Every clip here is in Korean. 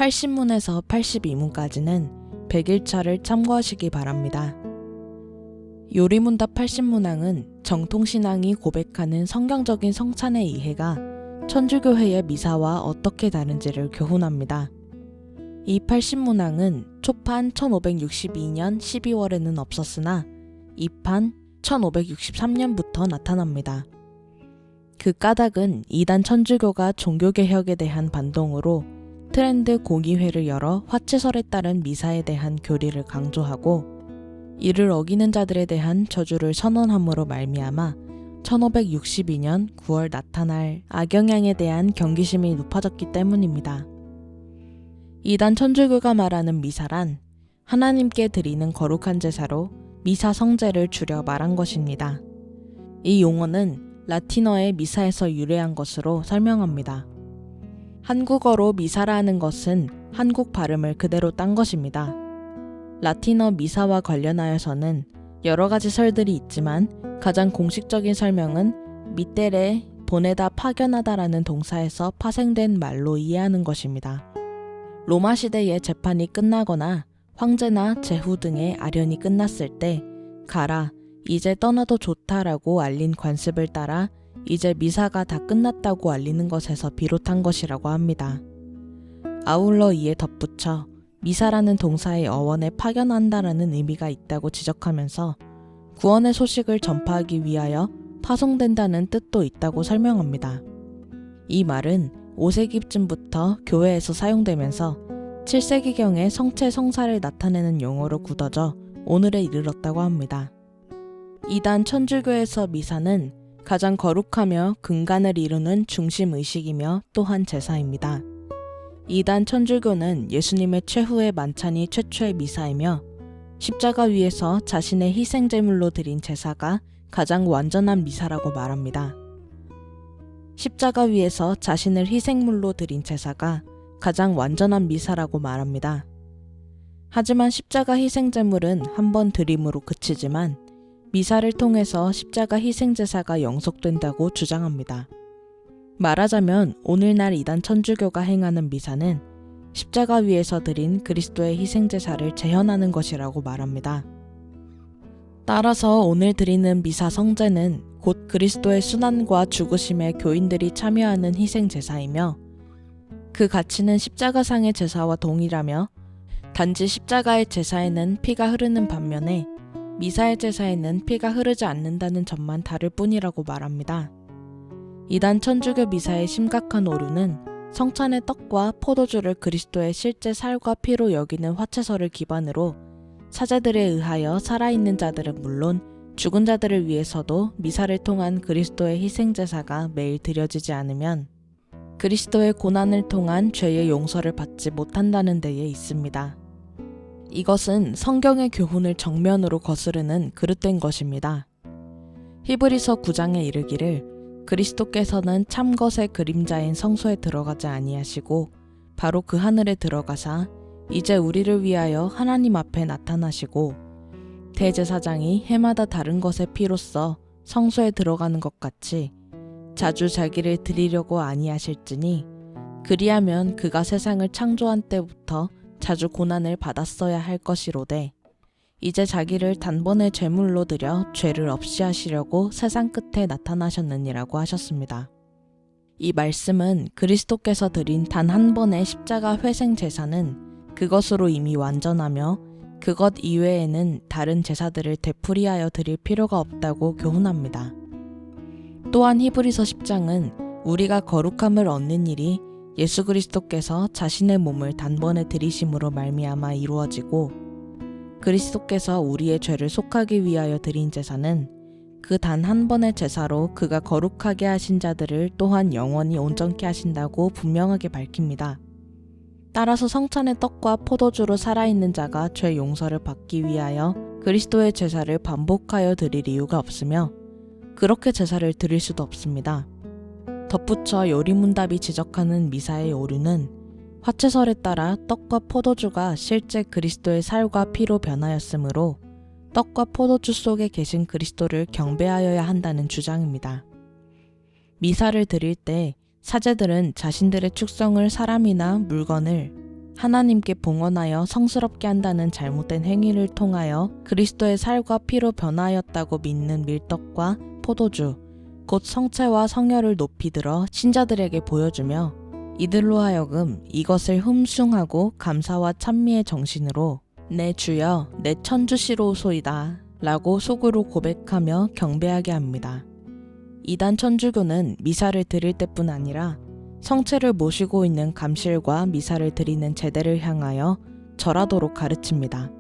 80문에서 82문까지는 100일차를 참고하시기 바랍니다. 요리문답 80문항은 정통신앙이 고백하는 성경적인 성찬의 이해가 천주교회의 미사와 어떻게 다른지를 교훈합니다. 이 80문항은 초판 1562년 12월에는 없었으나 2판 1563년부터 나타납니다. 그 까닭은 이단 천주교가 종교개혁에 대한 반동으로 트렌드 공의회를 열어 화채설에 따른 미사에 대한 교리를 강조하고 이를 어기는 자들에 대한 저주를 선언함으로 말미암아 1562년 9월 나타날 악영향에 대한 경계심이 높아졌기 때문입니다. 이단 천주교가 말하는 미사란 하나님께 드리는 거룩한 제사로 미사 성제를 줄여 말한 것입니다. 이 용어는 라틴어의 미사에서 유래한 것으로 설명합니다. 한국어로 미사라는 것은 한국 발음을 그대로 딴 것입니다. 라틴어 미사와 관련하여서는 여러 가지 설들이 있지만 가장 공식적인 설명은 미테레, 보내다 파견하다라는 동사에서 파생된 말로 이해하는 것입니다. 로마 시대의 재판이 끝나거나 황제나 제후 등의 아련이 끝났을 때 가라, 이제 떠나도 좋다라고 알린 관습을 따라 이제 미사가 다 끝났다고 알리는 것에서 비롯한 것이라고 합니다. 아울러 이에 덧붙여 미사라는 동사의 어원에 파견한다라는 의미가 있다고 지적하면서 구원의 소식을 전파하기 위하여 파송된다는 뜻도 있다고 설명합니다. 이 말은 5세기쯤부터 교회에서 사용되면서 7세기경에 성체 성사를 나타내는 용어로 굳어져 오늘에 이르렀다고 합니다. 이단 천주교에서 미사는 가장 거룩하며 근간을 이루는 중심의식이며 또한 제사입니다. 이단 천주교는 예수님의 최후의 만찬이 최초의 미사이며 십자가 위에서 자신의 희생제물로 드린 제사가 가장 완전한 미사라고 말합니다. 십자가 위에서 자신을 희생물로 드린 제사가 가장 완전한 미사라고 말합니다. 하지만 십자가 희생제물은 한 번 드림으로 그치지만 미사를 통해서 십자가 희생제사가 영속된다고 주장합니다. 말하자면 오늘날 이단 천주교가 행하는 미사는 십자가 위에서 드린 그리스도의 희생제사를 재현하는 것이라고 말합니다. 따라서 오늘 드리는 미사 성제는 곧 그리스도의 순환과 죽으심에 교인들이 참여하는 희생제사이며 그 가치는 십자가상의 제사와 동일하며 단지 십자가의 제사에는 피가 흐르는 반면에 미사의 제사에는 피가 흐르지 않는다는 점만 다를 뿐이라고 말합니다. 이단 천주교 미사의 심각한 오류는 성찬의 떡과 포도주를 그리스도의 실제 살과 피로 여기는 화채설을 기반으로 사제들에 의하여 살아있는 자들은 물론 죽은 자들을 위해서도 미사를 통한 그리스도의 희생제사가 매일 드려지지 않으면 그리스도의 고난을 통한 죄의 용서를 받지 못한다는 데에 있습니다. 이것은 성경의 교훈을 정면으로 거스르는 그릇된 것입니다. 히브리서 9장에 이르기를 그리스도께서는 참것의 그림자인 성소에 들어가지 아니하시고 바로 그 하늘에 들어가사 이제 우리를 위하여 하나님 앞에 나타나시고 대제사장이 해마다 다른 것의 피로써 성소에 들어가는 것 같이 자주 자기를 드리려고 아니하실지니 그리하면 그가 세상을 창조한 때부터 자주 고난을 받았어야 할 것이로되 이제 자기를 단번에 제물로 드려 죄를 없이 하시려고 세상 끝에 나타나셨느니라고 하셨습니다. 이 말씀은 그리스도께서 드린 단 한 번의 십자가 회생 제사는 그것으로 이미 완전하며 그것 이외에는 다른 제사들을 되풀이하여 드릴 필요가 없다고 교훈합니다. 또한 히브리서 10장은 우리가 거룩함을 얻는 일이 예수 그리스도께서 자신의 몸을 단번에 드리심으로 말미암아 이루어지고 그리스도께서 우리의 죄를 속하기 위하여 드린 제사는 그 단 한 번의 제사로 그가 거룩하게 하신 자들을 또한 영원히 온전케 하신다고 분명하게 밝힙니다. 따라서 성찬의 떡과 포도주로 살아있는 자가 죄 용서를 받기 위하여 그리스도의 제사를 반복하여 드릴 이유가 없으며 그렇게 제사를 드릴 수도 없습니다. 덧붙여 요리문답이 지적하는 미사의 오류는 화채설에 따라 떡과 포도주가 실제 그리스도의 살과 피로 변하였으므로 떡과 포도주 속에 계신 그리스도를 경배하여야 한다는 주장입니다. 미사를 드릴 때 사제들은 자신들의 축성을 사람이나 물건을 하나님께 봉헌하여 성스럽게 한다는 잘못된 행위를 통하여 그리스도의 살과 피로 변화하였다고 믿는 밀떡과 포도주, 곧 성체와 성혈을 높이 들어 신자들에게 보여주며 이들로 하여금 이것을 흠숭하고 감사와 찬미의 정신으로 내 주여 내 천주시로소이다 라고 속으로 고백하며 경배하게 합니다. 이단 천주교는 미사를 드릴 때뿐 아니라 성체를 모시고 있는 감실과 미사를 드리는 제대를 향하여 절하도록 가르칩니다.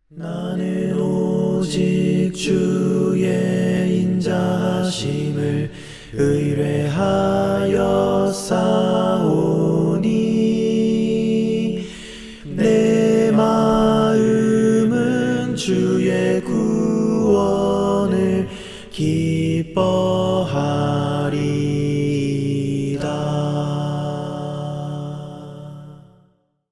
나는 오직 주의 인자하심을 의뢰하여 싸우니 내 마음은 주의 구원을 기뻐하리.